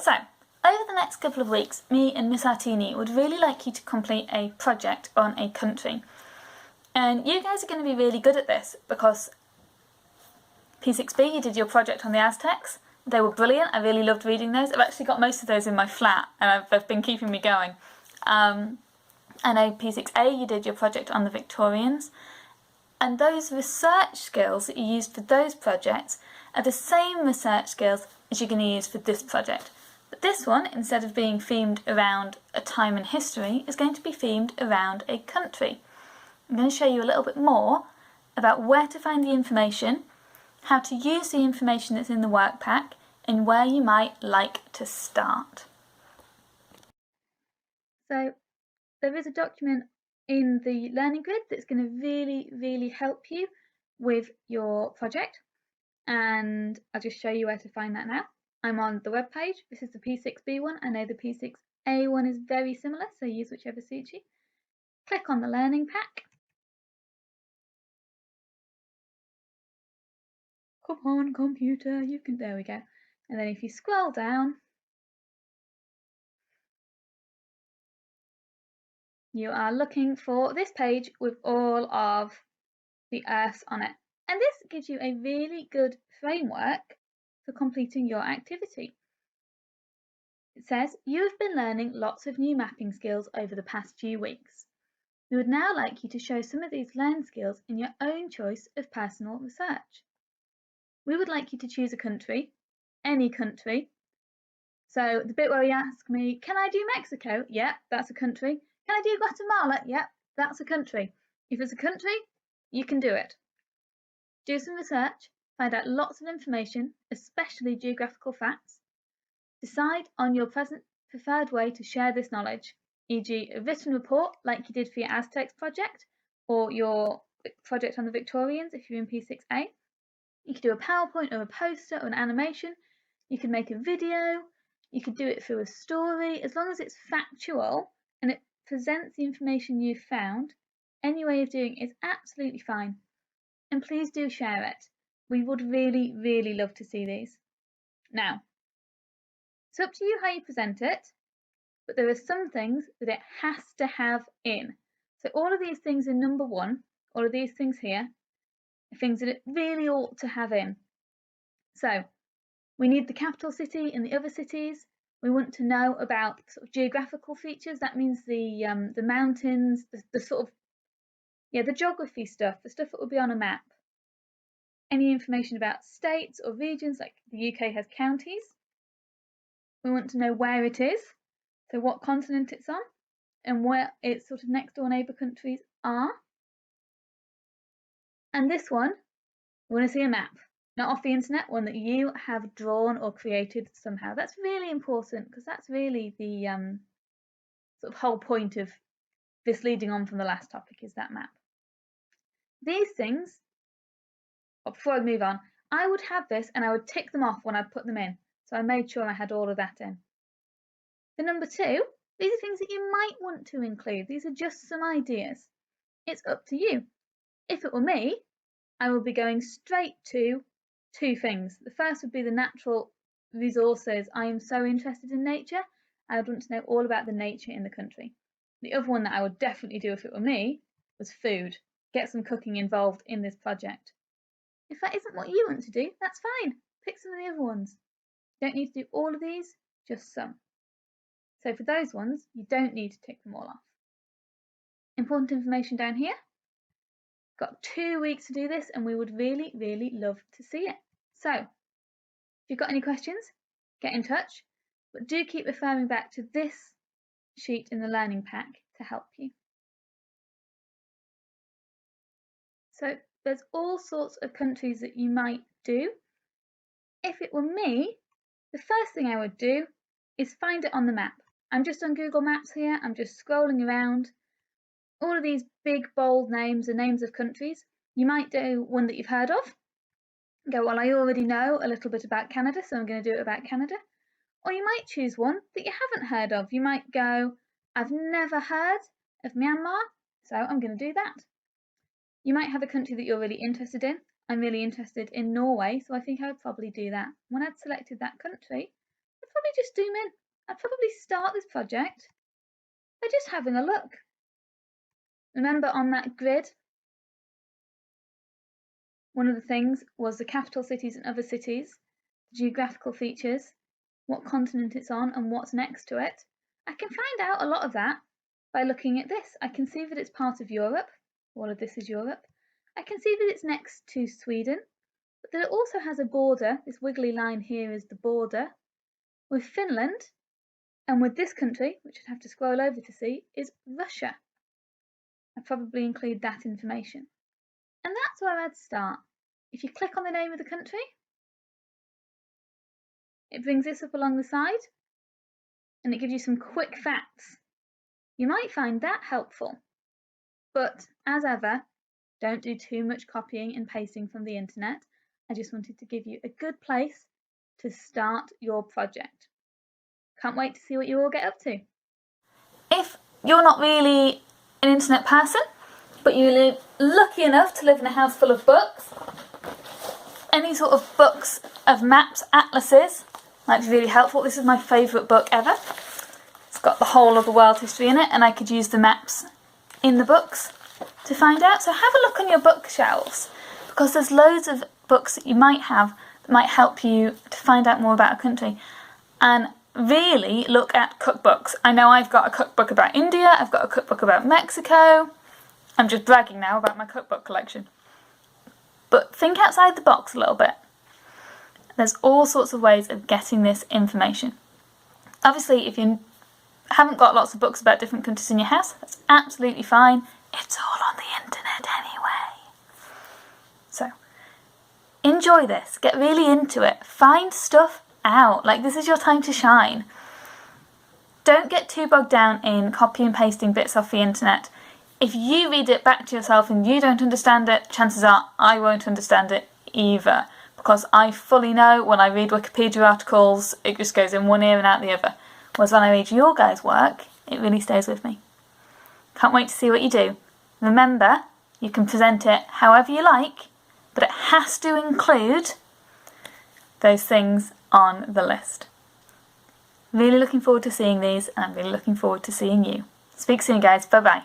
So, over the next couple of weeks, me and Miss Artini would really like you to complete a project on a country. And you guys are going to be really good at this because P6B, you did your project on the Aztecs. They were brilliant. I really loved reading those. I've actually got most of those in my flat and they've been keeping me going. I know P6A, you did your project on the Victorians. And those research skills that you used for those projects are the same research skills as you're going to use for this project. But this one, instead of being themed around a time in history, is going to be themed around a country. I'm going to show you a little bit more about where to find the information, how to use the information that's in the work pack, and where you might like to start. So there is a document in the learning grid that's going to really help you with your project, and I'll just show you where to find that now. I'm on the web page. This is the P6B one. I know the P6A one is very similar, so use whichever suits you. Click on the learning pack. Come on, computer, you can, there we go. And then if you scroll down, you are looking for this page with all of the Earths on it. And this gives you a really good framework for completing your activity. It says, you have been learning lots of new mapping skills over the past few weeks. We would now like you to show some of these learned skills in your own choice of personal research. We would like you to choose a country, any country. So the bit where you ask me, can I do Mexico? Yeah, that's a country. Can I do Guatemala? Yeah, that's a country. If it's a country, you can do it. Do some research, find out lots of information, especially geographical facts. Decide on your present preferred way to share this knowledge, e.g. a written report like you did for your Aztecs project or your project on the Victorians if you're in P6A. You could do a PowerPoint or a poster or an animation. You could make a video. You could do it through a story. As long as it's factual and it presents the information you've found, any way of doing it is absolutely fine. And please do share it. We would really love to see these. Now, it's up to you how you present it, but there are some things that it has to have in. So all of these things in number 1, all of these things here, are things that it really ought to have in. So we need the capital city and the other cities. We want to know about sort of geographical features. That means the mountains, the sort of, the geography stuff, the stuff that will be on a map. Any information about states or regions, like the UK has counties. We want to know where it is, so what continent it's on, and where its sort of next door neighbour countries are. And this one, we want to see a map, not off the internet, one that you have drawn or created somehow. That's really important because that's really the sort of whole point of this leading on from the last topic, is that map. These things, before I move on, I would have this and I would tick them off when I put them in. So I made sure I had all of that in. For number 2, these are things that you might want to include. These are just some ideas. It's up to you. If it were me, I would be going straight to 2 things. The first would be the natural resources. I am so interested in nature. I would want to know all about the nature in the country. The other one that I would definitely do if it were me was food. Get some cooking involved in this project. If that isn't what you want to do, that's fine. Pick some of the other ones. You don't need to do all of these, just some. So for those ones, you don't need to tick them all off. Important information down here. Got 2 weeks to do this and we would really love to see it. So if you've got any questions, get in touch, but do keep referring back to this sheet in the learning pack to help you. So there's all sorts of countries that you might do. If it were me, the first thing I would do is find it on the map. I'm just on Google Maps here, I'm just scrolling around. All of these big bold names are names of countries. You might do one that you've heard of. Go, well, I already know a little bit about Canada, so I'm going to do it about Canada. Or you might choose one that you haven't heard of. You might go, I've never heard of Myanmar, so I'm going to do that. You might have a country that you're really interested in. I'm really interested in Norway, so I think I would probably do that. When I'd selected that country, I'd probably just zoom in. I'd probably start this project by just having a look. Remember on that grid, one of the things was the capital cities and other cities, the geographical features, what continent it's on and what's next to it. I can find out a lot of that by looking at this. I can see that it's part of Europe. All of this is Europe. I can see that it's next to Sweden, but that it also has a border. This wiggly line here is the border with Finland, and with this country, which I'd have to scroll over to see, is Russia. I'd probably include that information. And that's where I'd start. If you click on the name of the country, it brings this up along the side and it gives you some quick facts. You might find that helpful, but as ever, don't do too much copying and pasting from the internet. I just wanted to give you a good place to start your project. Can't wait to see what you all get up to. If you're not really an internet person, but you're lucky enough to live in a house full of books, any sort of books of maps, atlases, might be really helpful. This is my favourite book ever. It's got the whole of the world history in it, and I could use the maps in the books to find out. So have a look on your bookshelves, because there's loads of books that you might have that might help you to find out more about a country. And really look at cookbooks. I know I've got a cookbook about India, I've got a cookbook about Mexico. I'm just bragging now about my cookbook collection. But think outside the box a little bit. There's all sorts of ways of getting this information. Obviously, if you haven't got lots of books about different countries in your house, that's absolutely fine. It's all on the internet anyway. So, enjoy this. Get really into it. Find stuff out. Like, this is your time to shine. Don't get too bogged down in copy and pasting bits off the internet. If you read it back to yourself and you don't understand it, chances are I won't understand it either. Because I fully know when I read Wikipedia articles, it just goes in one ear and out the other. Whereas when I read your guys' work, it really stays with me. Can't wait to see what you do. Remember, you can present it however you like, but it has to include those things on the list. Really looking forward to seeing these, and I'm really looking forward to seeing you. Speak soon, guys. Bye-bye.